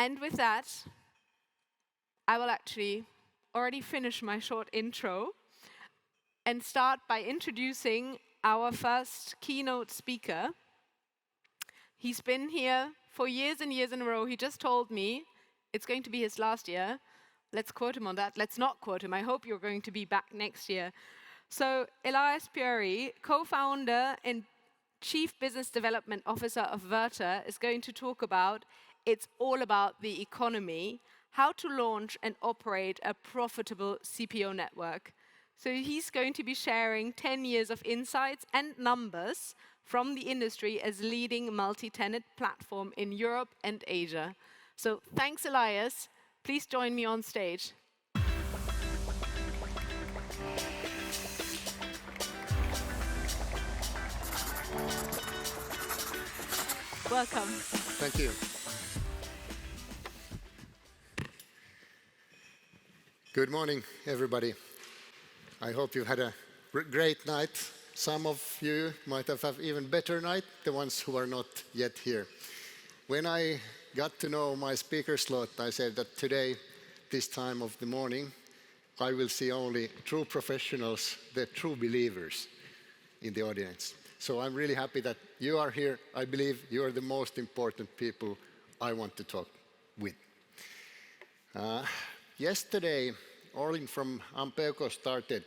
And with that, I will actually already finish my short intro and start by introducing our first keynote speaker. He's been here for years and years in a row. He just told me it's going to be his last year. Let's quote him on that. Let's not quote him. I hope you're going to be back next year. So Elias Pöyry, co-founder and Chief Business Development Officer of Verta, is going to talk about it's all about the economy, how to launch and operate a profitable CPO network. So he's going to be sharing 10 years of insights and numbers from the industry as leading multi-tenant platform in Europe and Asia. So thanks, Elias. Please join me on stage. Welcome. Thank you. Good morning, everybody. I hope you had a great night. Some of you might have had even better night, the ones who are not yet here. When I got to know my speaker slot, I said that today, this time of the morning, I will see only true professionals, the true believers in the audience. So I'm really happy that you are here. I believe you are the most important people I want to talk with. Yesterday, Orlin from Ampeuco started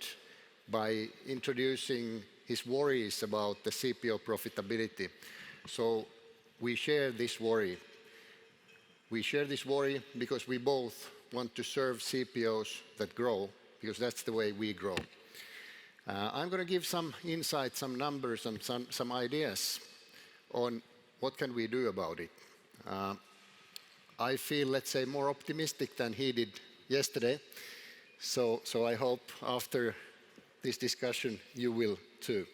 by introducing his worries about the CPO profitability. So we share this worry. We share this worry because we both want to serve CPOs that grow, because that's the way we grow. I'm going to give some insight, some numbers, and some ideas on what can we do about it. I feel, let's say, more optimistic than he did yesterday. So I hope after this discussion you will too.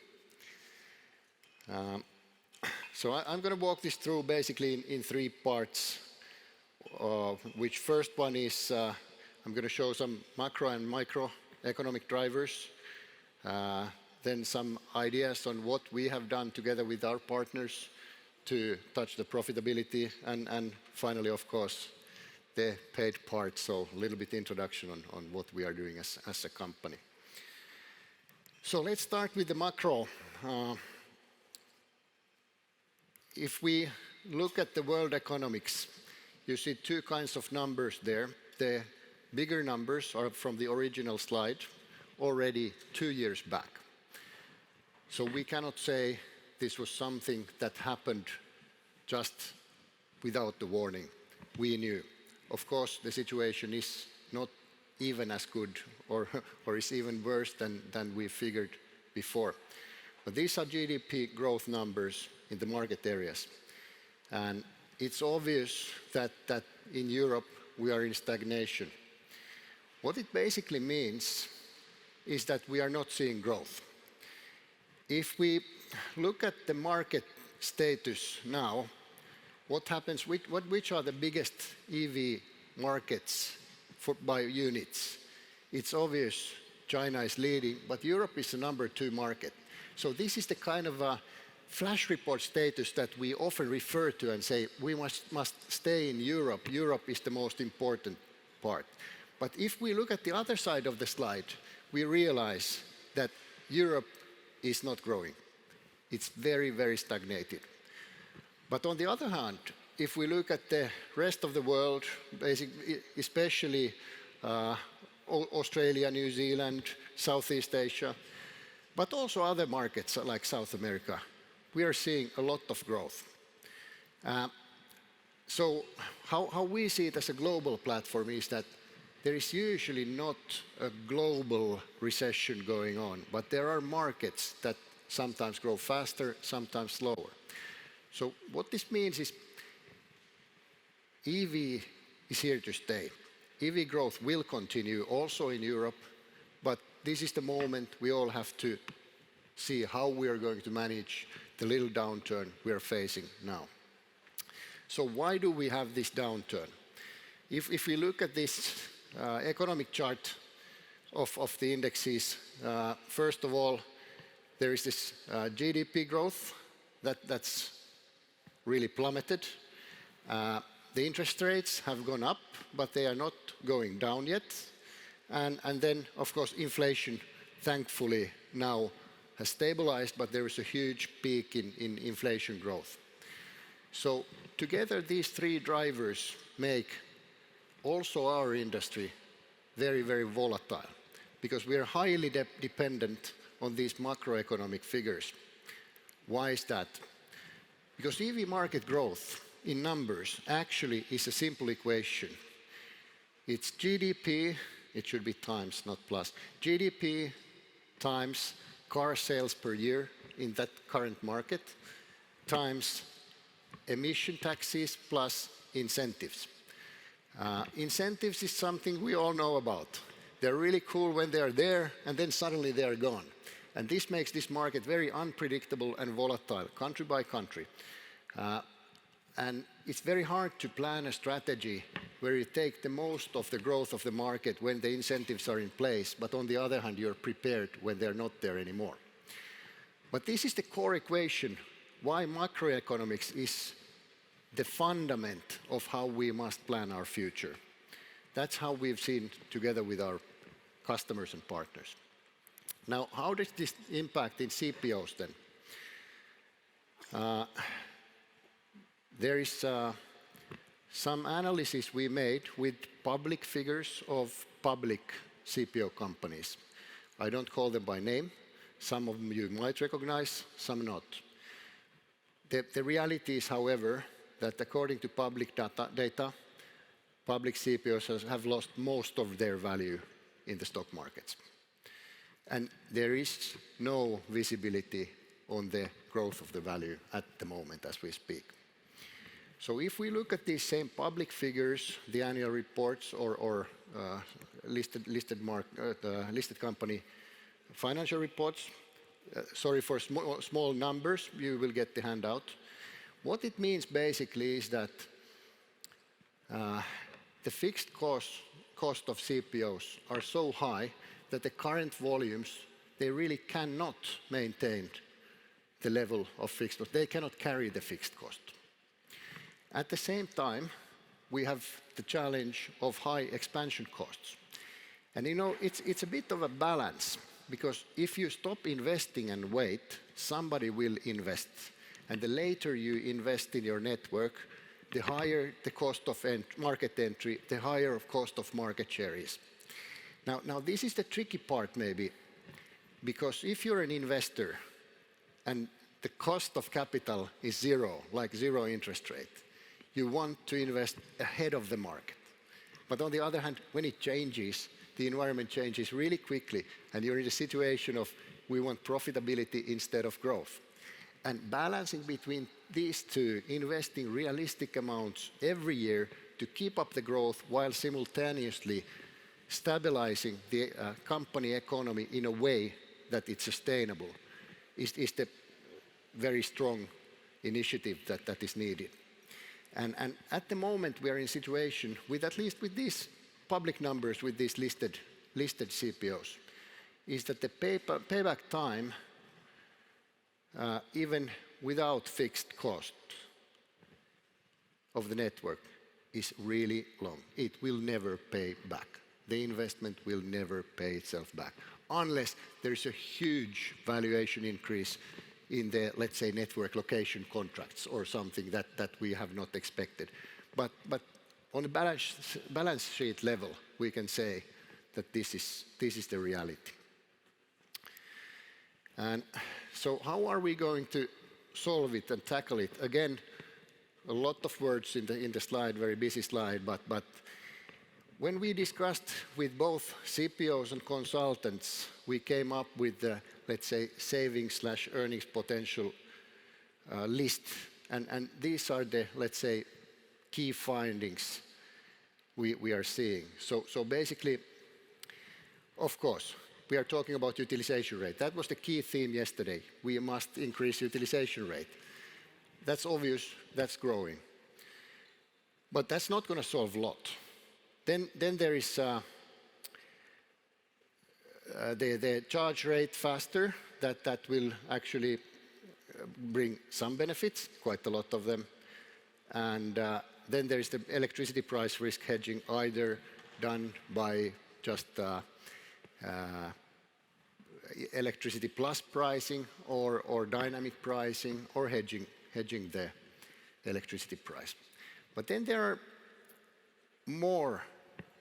So I'm going to walk this through basically in three parts. Which first one is I'm going to show some macro and microeconomic drivers. Then some ideas on what we have done together with our partners to touch the profitability, and finally, of course, the paid part, so a little bit introduction on what we are doing as a company. So let's start with the macro. If we look at the world economics, you see two kinds of numbers there. The bigger numbers are from the original slide, already 2 years back. So we cannot say this was something that happened just without the warning. We knew. Of course, the situation is not even as good or is even worse than we figured before. But these are GDP growth numbers in the market areas. And it's obvious that in Europe we are in stagnation. What it basically means is that we are not seeing growth. If we look at the market status now, what happens, which are the biggest EV markets by units? It's obvious China is leading, but Europe is the number 2 market. So this is the kind of a flash report status that we often refer to and say we must stay in Europe. Europe is the most important part. But if we look at the other side of the slide, we realize that Europe is not growing. It's very, very stagnated. But on the other hand, if we look at the rest of the world, especially Australia, New Zealand, Southeast Asia, but also other markets like South America, we are seeing a lot of growth. So how we see it as a global platform is that there is usually not a global recession going on, but there are markets that sometimes grow faster, sometimes slower. So what this means is EV is here to stay. EV growth will continue also in Europe, but this is the moment we all have to see how we are going to manage the little downturn we are facing now. So why do we have this downturn? If we look at this economic chart of the indexes, first of all, there is this GDP growth that's really plummeted. The interest rates have gone up, but they are not going down yet. And then, of course, inflation, thankfully, now has stabilized, but there is a huge peak in inflation growth. So together, these three drivers make also our industry very, very volatile, because we are highly dependent on these macroeconomic figures. Why is that? Because EV market growth in numbers actually is a simple equation. It's GDP, it should be times, not plus. GDP times car sales per year in that current market times emission taxes plus incentives. Incentives is something we all know about. They're really cool when they're there, and then suddenly they're gone. And this makes this market very unpredictable and volatile, country by country. And it's very hard to plan a strategy where you take the most of the growth of the market when the incentives are in place, but on the other hand, you're prepared when they're not there anymore. But this is the core equation why macroeconomics is the fundament of how we must plan our future. That's how we've seen together with our customers and partners. Now, how does this impact in CPOs then? There is some analysis we made with public figures of public CPO companies. I don't call them by name. Some of them you might recognize, some not. The reality is, however, that according to public data, public CPOs have lost most of their value in the stock markets. And there is no visibility on the growth of the value at the moment as we speak. So if we look at these same public figures, the annual reports or listed company financial reports, sorry for small numbers, you will get the handout. What it means basically is that the fixed cost of CPOs are so high that the current volumes, they really cannot maintain the level of fixed cost. They cannot carry the fixed cost. At the same time, we have the challenge of high expansion costs. And you know, it's a bit of a balance, because if you stop investing and wait, somebody will invest. And the later you invest in your network, the higher the cost of market entry, the higher of cost of market share is. Now this is the tricky part maybe, because if you're an investor and the cost of capital is zero, like zero interest rate, you want to invest ahead of the market. But on the other hand, when it changes, the environment changes really quickly, and you're in a situation of we want profitability instead of growth. And balancing between these two, investing realistic amounts every year to keep up the growth while simultaneously stabilizing the company economy in a way that it's sustainable, is the very strong initiative that is needed. And at the moment we are in a situation with, at least with these public numbers, with these listed CPOs, is that the payback time, even without fixed cost of the network, is really long. It will never pay back. The investment will never pay itself back, unless there's a huge valuation increase in the, let's say, network location contracts or something that we have not expected. But on a balance sheet level, we can say that this is the reality. And so how are we going to solve it and tackle it? Again, a lot of words in the slide, very busy slide, but when we discussed with both CPOs and consultants, we came up with the, let's say, savings/earnings potential list. And these are the, let's say, key findings we are seeing. So basically, of course, we are talking about utilization rate. That was the key theme yesterday. We must increase utilization rate. That's obvious, that's growing. But that's not going to solve a lot. Then there is the charge rate faster, that will actually bring some benefits, quite a lot of them. And then there is the electricity price risk hedging, either done by just electricity plus pricing or dynamic pricing or hedging the electricity price. But then there are more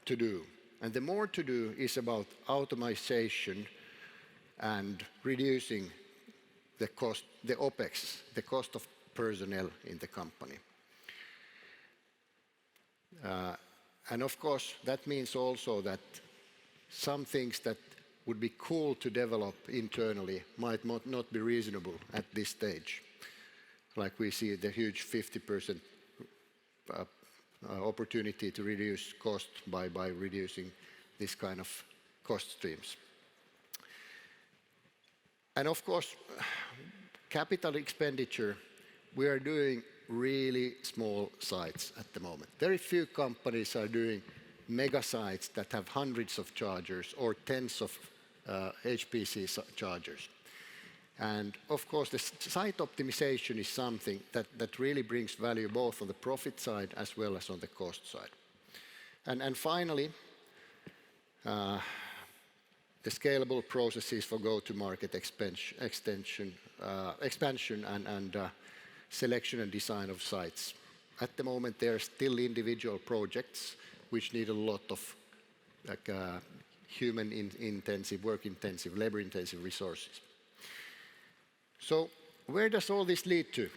to do, and the more to do is about automation and reducing the cost, the OPEX, the cost of personnel in the company. And of course, that means also that some things that would be cool to develop internally might not be reasonable at this stage. Like we see the huge 50% opportunity to reduce cost by reducing this kind of cost streams. And of course, capital expenditure, we are doing really small sites at the moment. Very few companies are doing mega sites that have hundreds of chargers or tens of HPC chargers. And of course, the site optimization is something that really brings value both on the profit side as well as on the cost side. And finally, the scalable processes for go-to-market expansion and selection and design of sites. At the moment, there are still individual projects which need a lot of human-intensive, work-intensive, labor-intensive resources. So where does all this lead to?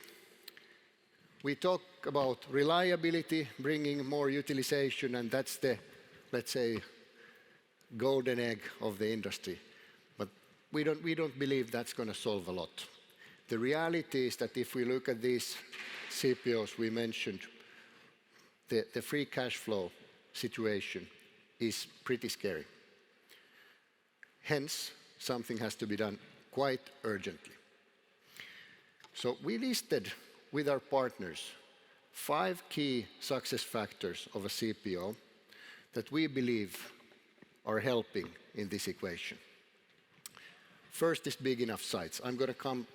We talk about reliability, bringing more utilization, and that's the, let's say, golden egg of the industry. But we don't believe that's going to solve a lot. The reality is that if we look at these CPOs we mentioned, the free cash flow situation is pretty scary. Hence, something has to be done quite urgently. So we listed with our partners 5 key success factors of a CPO that we believe are helping in this equation. First is big enough sites. I'm going to come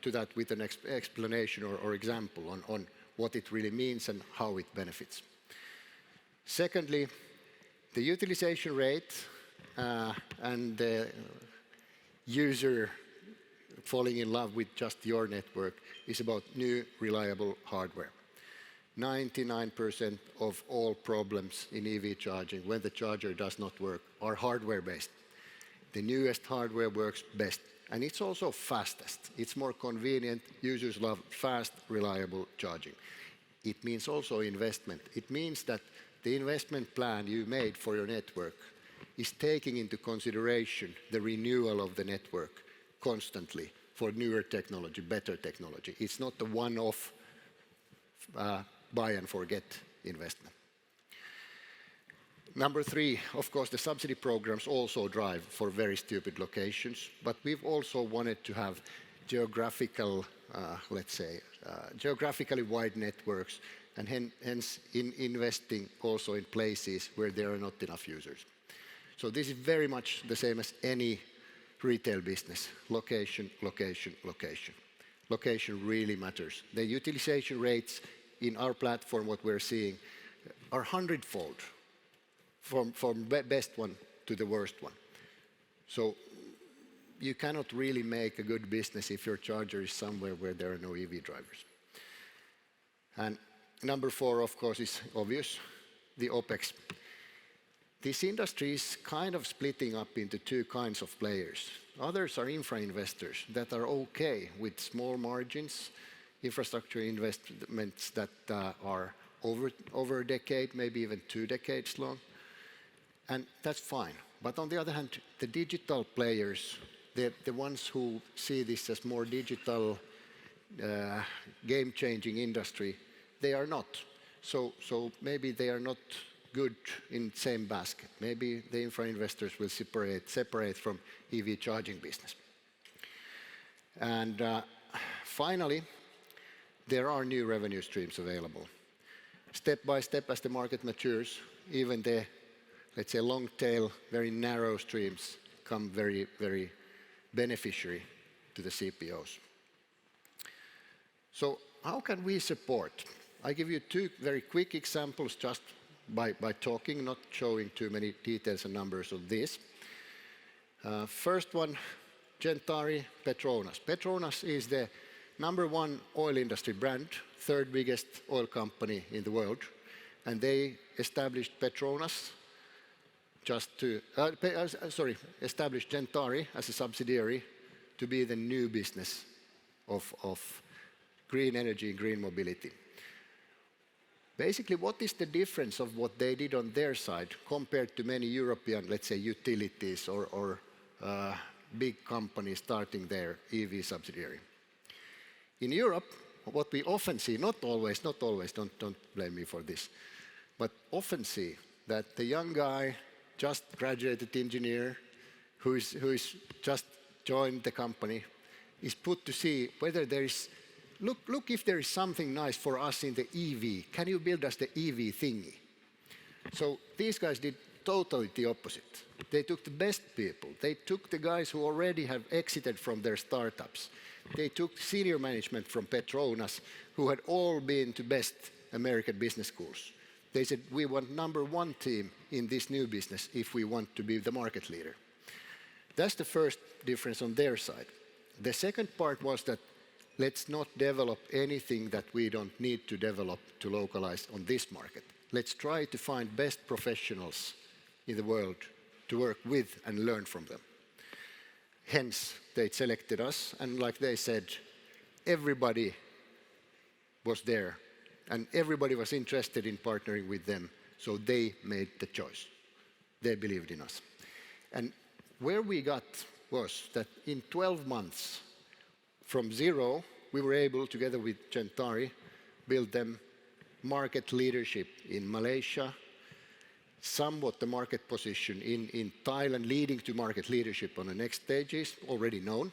to that with an explanation or example on what it really means and how it benefits. Secondly, the utilization rate and the user falling in love with just your network is about new, reliable hardware. 99% of all problems in EV charging, when the charger does not work, are hardware-based. The newest hardware works best, and it's also fastest. It's more convenient. Users love fast, reliable charging. It means also investment. It means that the investment plan you made for your network is taking into consideration the renewal of the network constantly for newer technology, better technology. It's not a one-off buy and forget investment. Number 3, of course, the subsidy programs also drive for very stupid locations, but we've also wanted to have geographical, geographically wide networks, and hence investing also in places where there are not enough users. So this is very much the same as any retail business. Location, location, location. Location really matters. The utilization rates in our platform, what we're seeing, are 100-fold from best one to the worst one. So you cannot really make a good business if your charger is somewhere where there are no EV drivers. And number 4, of course, is obvious, the OPEX. This industry is kind of splitting up into 2 kinds of players. Others are infra investors that are okay with small margins, infrastructure investments that are over a decade, maybe even 2 decades long. And that's fine. But on the other hand, the digital players, the ones who see this as more digital, game-changing industry, they are not. So maybe they are not good in the same basket. Maybe the infra investors will separate from EV charging business. And finally, there are new revenue streams available. Step by step, as the market matures, even the, let's say, long tail, very narrow streams come very, very beneficiary to the CPOs. So how can we support I give you two very quick examples just by talking, not showing too many details and numbers of this. First one, Gentari Petronas. Petronas is the #1 oil industry brand, third biggest oil company in the world, and they established Petronas established Gentari as a subsidiary to be the new business of green energy, green mobility. Basically, what is the difference of what they did on their side compared to many European, let's say, utilities or big companies starting their EV subsidiary? In Europe, what we often see, not always, don't blame me for this, but often see that the young guy, just graduated engineer, who is just joined the company, is put to see whether there is, look if there is something nice for us in the EV. Can you build us the EV thingy? So these guys did totally the opposite. They took the best people. They took the guys who already have exited from their startups. They took senior management from Petronas, who had all been to best American business schools. They said, we want #1 team in this new business if we want to be the market leader. That's the first difference on their side. The second part was that let's not develop anything that we don't need to develop to localize on this market. Let's try to find best professionals in the world to work with and learn from them. Hence, they selected us, and like they said, everybody was there, and everybody was interested in partnering with them, so they made the choice. They believed in us. And where we got was that in 12 months, from zero, we were able, together with Gentari, build them market leadership in Malaysia, somewhat the market position in Thailand, leading to market leadership on the next stages, already known,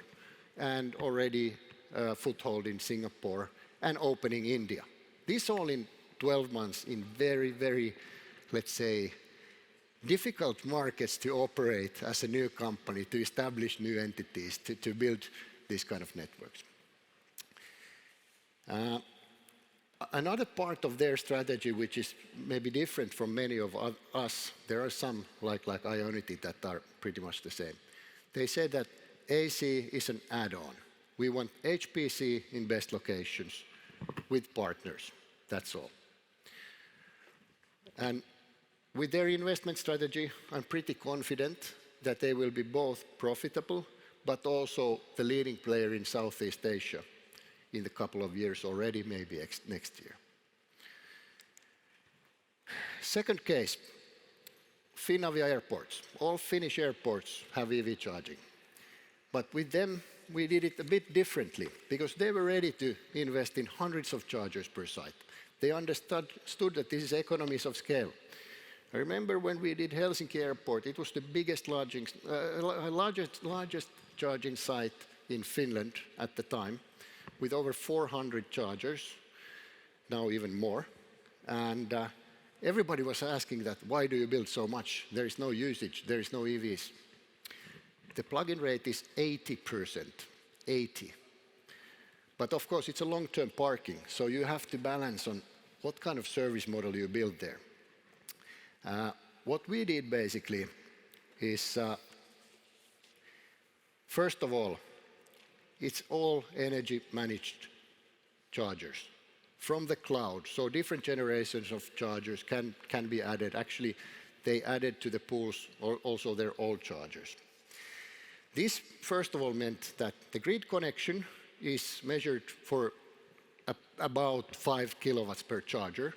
and already a foothold in Singapore, and opening India. This all in 12 months in very, very, let's say, difficult markets to operate as a new company, to establish new entities, to build these kind of networks. Another part of their strategy, which is maybe different from many of us, there are some like Ionity that are pretty much the same. They said that AC is an add-on. We want HPC in best locations with partners. That's all. And with their investment strategy, I'm pretty confident that they will be both profitable, but also the leading player in Southeast Asia in a couple of years already, maybe next year. Second case, Finavia airports. All Finnish airports have EV charging. But with them, we did it a bit differently because they were ready to invest in hundreds of chargers per site. They understood that this is economies of scale. I remember when we did Helsinki Airport, it was the biggest largest charging site in Finland at the time, with over 400 chargers, now even more. And everybody was asking that, why do you build so much? There is no usage, there is no EVs. The plug-in rate is 80%, 80. But of course, it's a long-term parking, so you have to balance on what kind of service model you build there. What we did basically is, first of all, it's all energy managed chargers from the cloud. So different generations of chargers can be added. Actually, they added to the pools also their old chargers. This, first of all, meant that the grid connection is measured for about 5 kilowatts per charger,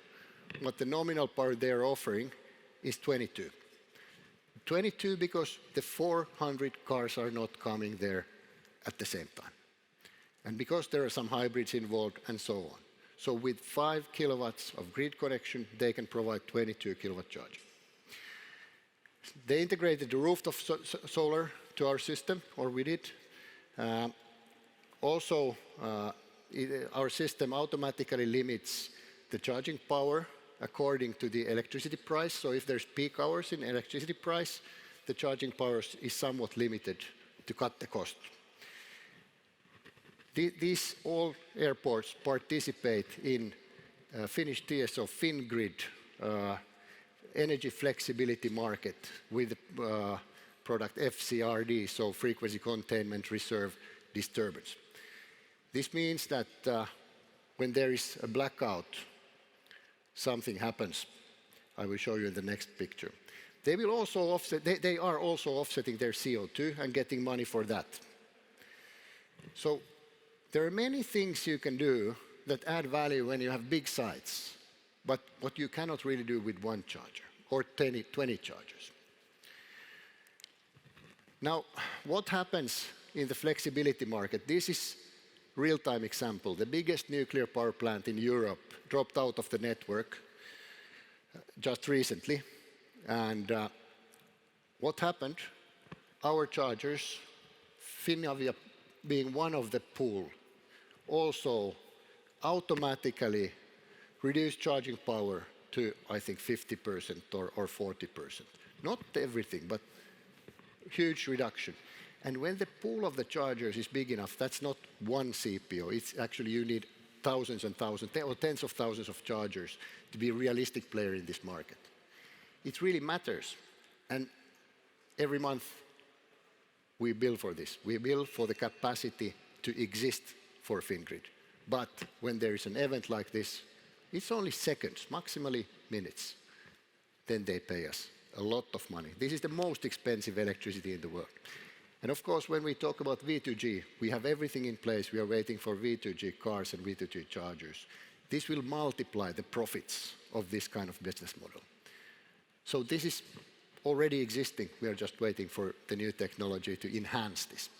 but the nominal power they're offering is 22. 22 because the 400 cars are not coming there at the same time. And because there are some hybrids involved and so on. So with 5 kilowatts of grid connection, they can provide 22 kilowatt charge. They integrated the rooftop solar to our system, or we did. Also, our system automatically limits the charging power according to the electricity price. So if there's peak hours in electricity price, the charging power is somewhat limited to cut the cost. These all airports participate in Finnish TSO Fingrid energy flexibility market with product FCRD, so frequency containment reserve disturbance. This means that when there is a blackout, something happens. I will show you in the next picture. They will also offset, they are also offsetting their CO2 and getting money for that. So there are many things you can do that add value when you have big sites, but what you cannot really do with one charger or 20 chargers. Now, what happens in the flexibility market? This is real-time example. The biggest nuclear power plant in Europe dropped out of the network just recently. And what happened? Our chargers, Finavia being one of the pool, also automatically reduced charging power to, I think, 50% or 40%. Not everything, but huge reduction. And when the pool of the chargers is big enough, that's not one CPO. It's actually you need thousands and thousands, or tens of thousands of chargers to be a realistic player in this market. It really matters. And every month we bill for this. We bill for the capacity to exist for Fingrid. But when there is an event like this, it's only seconds, maximally minutes. Then they pay us a lot of money. This is the most expensive electricity in the world. And of course, when we talk about V2G, we have everything in place. We are waiting for V2G cars and V2G chargers. This will multiply the profits of this kind of business model. So this is already existing. We are just waiting for the new technology to enhance this.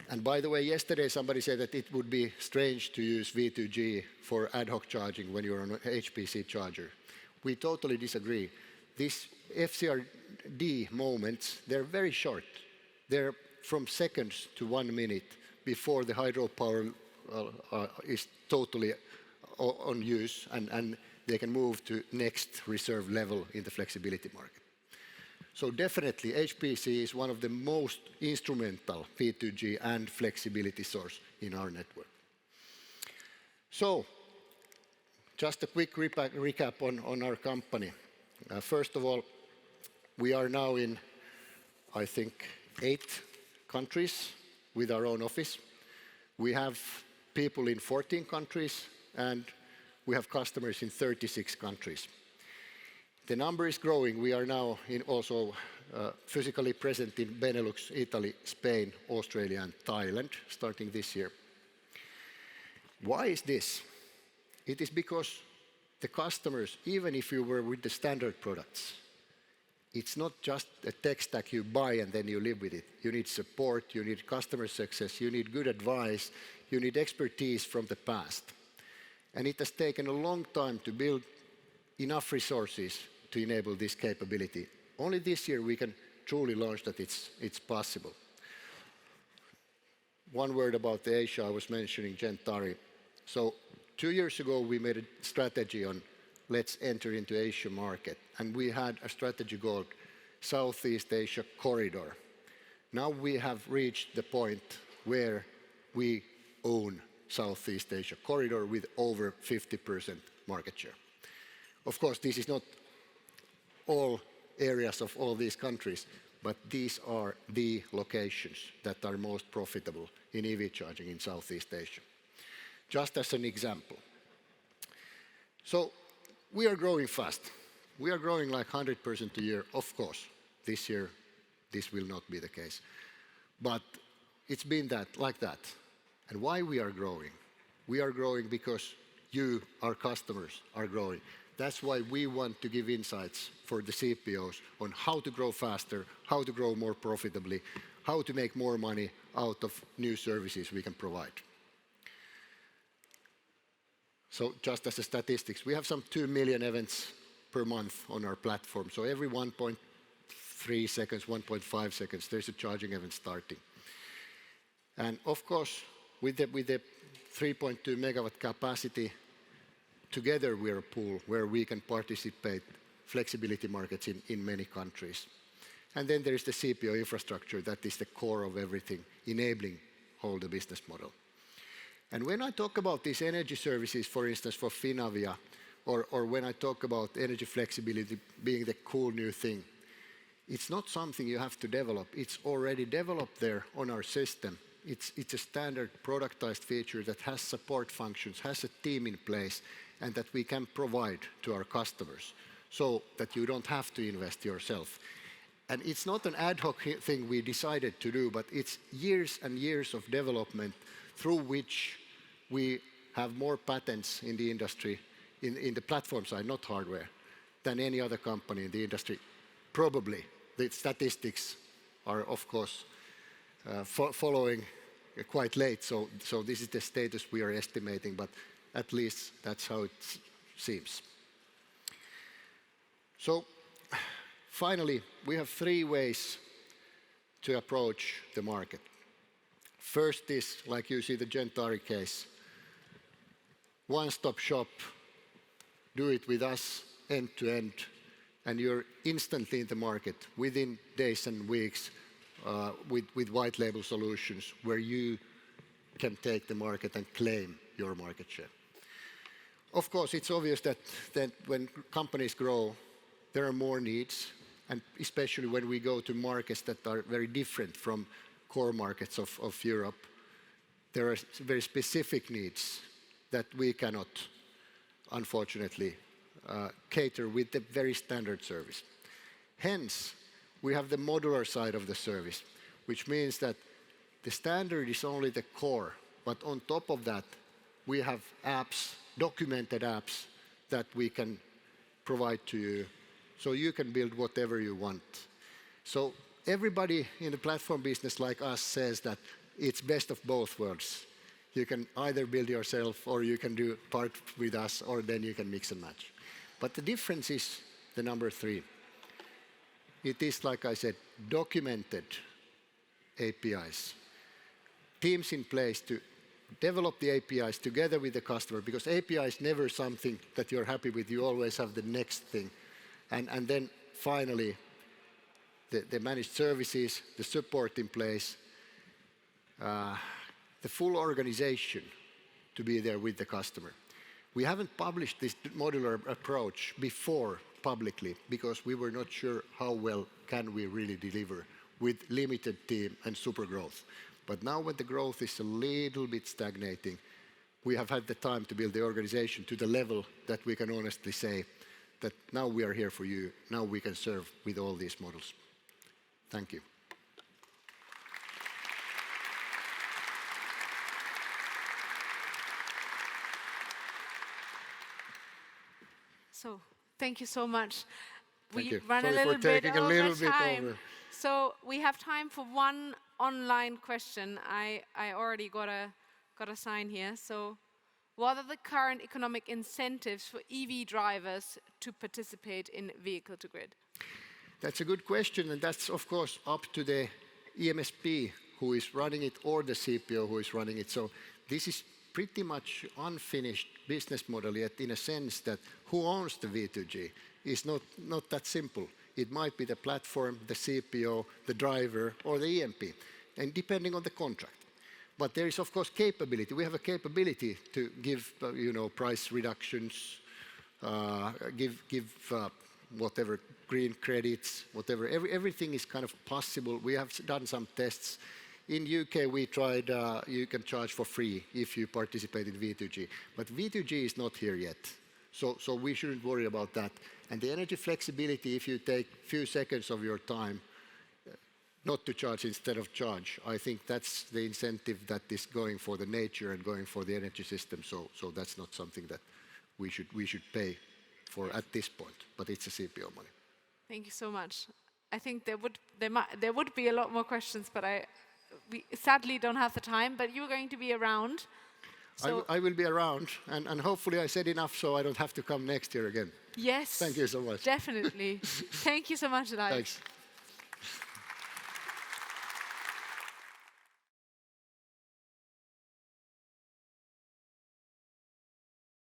And by the way, yesterday somebody said that it would be strange to use V2G for ad hoc charging when you're on an HPC charger. We totally disagree. These FCRD moments, they're very short. They're from seconds to 1 minute before the hydropower is totally on use, and they can move to next reserve level in the flexibility market. So definitely HPC is one of the most instrumental V2G and flexibility source in our network. So just a quick recap on our company. First of all, we are now in, I think, 8 countries with our own office. We have people in 14 countries, and we have customers in 36 countries. The number is growing. We are now also physically present in Benelux, Italy, Spain, Australia, and Thailand, starting this year. Why is this? It is because the customers, even if you were with the standard products, it's not just a tech stack you buy and then you live with it. You need support, you need customer success, you need good advice, you need expertise from the past. And it has taken a long time to build enough resources to enable this capability. Only this year we can truly launch that it's possible. One word about the Asia, I was mentioning Gentari. So 2 years ago we made a strategy on let's enter into Asia market. And we had a strategy called Southeast Asia Corridor. Now we have reached the point where we own Southeast Asia Corridor with over 50% market share. Of course, this is not all areas of all these countries, but these are the locations that are most profitable in EV charging in Southeast Asia. Just as an example. So we are growing fast. We are growing like 100% a year. Of course, this year, this will not be the case. But it's been like that. And why we are growing? We are growing because you, our customers, are growing. That's why we want to give insights for the CPOs on how to grow faster, how to grow more profitably, how to make more money out of new services we can provide. So just as a statistics, we have some 2 million events per month on our platform. So every 1.3 seconds, 1.5 seconds, there's a charging event starting. And of course, with the 3.2 megawatt capacity, together we're a pool where we can participate flexibility markets in many countries. And then there is the CPO infrastructure that is the core of everything, enabling all the business model. And when I talk about these energy services, for instance, for Finavia, or when I talk about energy flexibility being the cool new thing, it's not something you have to develop. It's already developed there on our system. It's a standard productized feature that has support functions, has a team in place, and that we can provide to our customers so that you don't have to invest yourself. And it's not an ad hoc thing we decided to do, but it's years and years of development through which we have more patents in the industry, in the platform side, not hardware, than any other company in the industry. Probably. The statistics are, of course, following quite late, so this is the status we are estimating, but at least that's how it seems. So, finally, we have 3 ways to approach the market. First is, like you see the Gentari case, one-stop shop, do it with us end to end, and you're instantly in the market within days and weeks with white label solutions where you can take the market and claim your market share. Of course, it's obvious that when companies grow, there are more needs, and especially when we go to markets that are very different from core markets of Europe, there are very specific needs that we cannot, unfortunately, cater with the very standard service. Hence, we have the modular side of the service, which means that the standard is only the core, but on top of that, we have apps, documented apps, that we can provide to you, so you can build whatever you want. So everybody in the platform business like us says that it's best of both worlds. You can either build yourself, or you can do part with us, or then you can mix and match. But the difference is the number 3. It is, like I said, documented APIs. Teams in place to develop the APIs together with the customer, because API is never something that you're happy with. You always have the next thing. And then finally, the managed services, the support in place, the full organization to be there with the customer. We haven't published this modular approach before publicly because we were not sure how well can we really deliver with limited team and super growth. But now when the growth is a little bit stagnating, we have had the time to build the organization to the level that we can honestly say that now we are here for you, now we can serve with all these models. Thank you. So, thank you so much. Thank We you. run Sorry a little for bit taking a over little bit time. over. So we have time for one online question. I already got a sign here. So, what are the current economic incentives for EV drivers to participate in vehicle-to-grid? That's a good question, and that's of course up to the EMSP who is running it, or the CPO who is running it. So this is pretty much unfinished business model yet, in a sense that who owns the V2G is not that simple. It might be the platform, the CPO, the driver, or the EMP, and depending on the contract. But there is, of course, capability. We have a capability to give, price reductions, give whatever green credits, whatever. Everything is kind of possible. We have done some tests. In UK, we tried, you can charge for free if you participate in V2G. But V2G is not here yet. So we shouldn't worry about that. And the energy flexibility, if you take a few seconds of your time not to charge instead of charge, I think that's the incentive that is going for the nature and going for the energy system. So that's not something that we should pay for at this point, but it's a CPO money. Thank you so much. I think there would be a lot more questions, but we sadly don't have the time, but you're going to be around. So I will be around, and hopefully I said enough so I don't have to come next year again. yes. Thank you so much. Definitely. Thank you so much, Elias. Thanks.